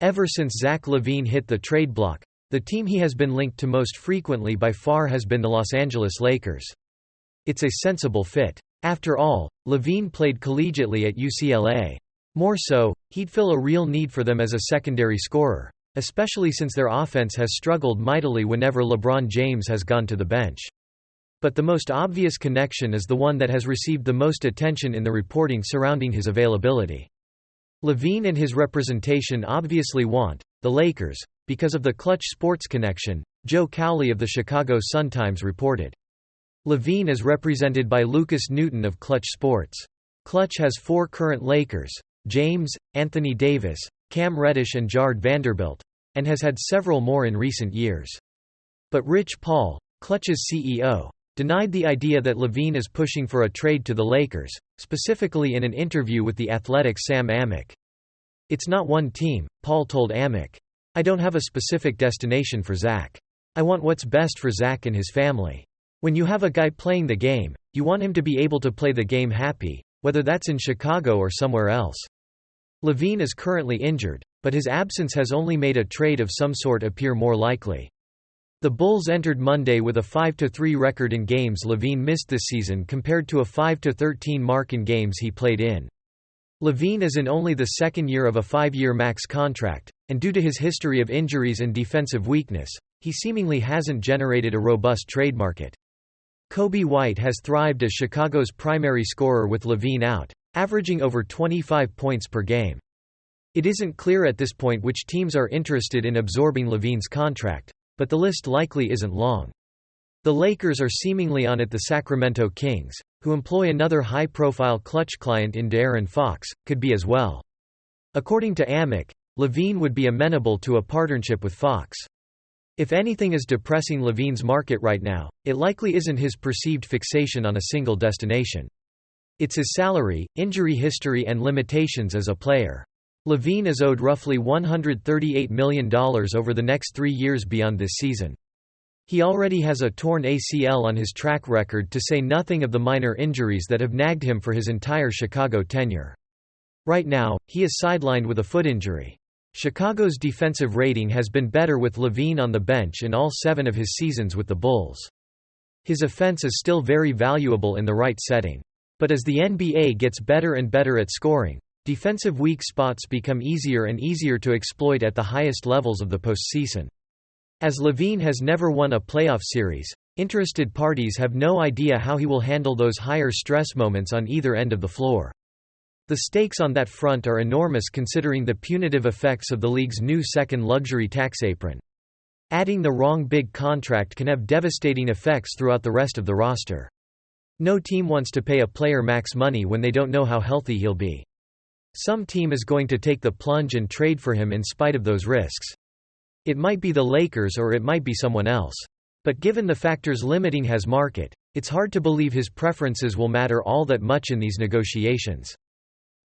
Ever since Zach LaVine hit the trade block, the team he has been linked to most frequently by far has been the Los Angeles Lakers. It's a sensible fit. After all, LaVine played collegiately at UCLA. More so, he'd fill a real need for them as a secondary scorer, especially since their offense has struggled mightily whenever LeBron James has gone to the bench. But the most obvious connection is the one that has received the most attention in the reporting surrounding his availability. LaVine and his representation obviously want the Lakers because of the Clutch Sports connection, Joe Cowley of the Chicago Sun-Times reported. LaVine is represented by Lucas Newton of Clutch Sports. Clutch has 4 current Lakers, James, Anthony Davis, Cam Reddish and Jared Vanderbilt, and has had several more in recent years. But Rich Paul, Clutch's CEO, denied the idea that LaVine is pushing for a trade to the Lakers, specifically in an interview with The Athletic's Sam Amick. "It's not one team," Paul told Amick. "I don't have a specific destination for Zach. I want what's best for Zach and his family. When you have a guy playing the game, you want him to be able to play the game happy, whether that's in Chicago or somewhere else." LaVine is currently injured, but his absence has only made a trade of some sort appear more likely. The Bulls entered Monday with a 5-3 record in games LaVine missed this season compared to a 5-13 mark in games he played in. LaVine is in only the second year of a 5-year max contract, and due to his history of injuries and defensive weakness, he seemingly hasn't generated a robust trade market. Kobe White has thrived as Chicago's primary scorer with LaVine out, averaging over 25 points per game. It isn't clear at this point which teams are interested in absorbing LaVine's contract, but the list likely isn't long. The Lakers are seemingly on it. The Sacramento Kings, who employ another high-profile Clutch client in De'Aaron Fox, could be as well. According to Amick, LaVine would be amenable to a partnership with Fox. If anything is depressing LaVine's market right now, it likely isn't his perceived fixation on a single destination. It's his salary, injury history and limitations as a player. LaVine is owed roughly $138 million over the next 3 years beyond this season. He already has a torn ACL on his track record, to say nothing of the minor injuries that have nagged him for his entire Chicago tenure. Right now, he is sidelined with a foot injury. Chicago's defensive rating has been better with LaVine on the bench in all 7 of his seasons with the Bulls. His offense is still very valuable in the right setting. But as the NBA gets better and better at scoring, defensive weak spots become easier and easier to exploit at the highest levels of the postseason. As LaVine has never won a playoff series, interested parties have no idea how he will handle those higher stress moments on either end of the floor. The stakes on that front are enormous considering the punitive effects of the league's new second luxury tax apron. Adding the wrong big contract can have devastating effects throughout the rest of the roster. No team wants to pay a player max money when they don't know how healthy he'll be. Some team is going to take the plunge and trade for him in spite of those risks. It might be the Lakers or it might be someone else. But given the factors limiting his market, it's hard to believe his preferences will matter all that much in these negotiations.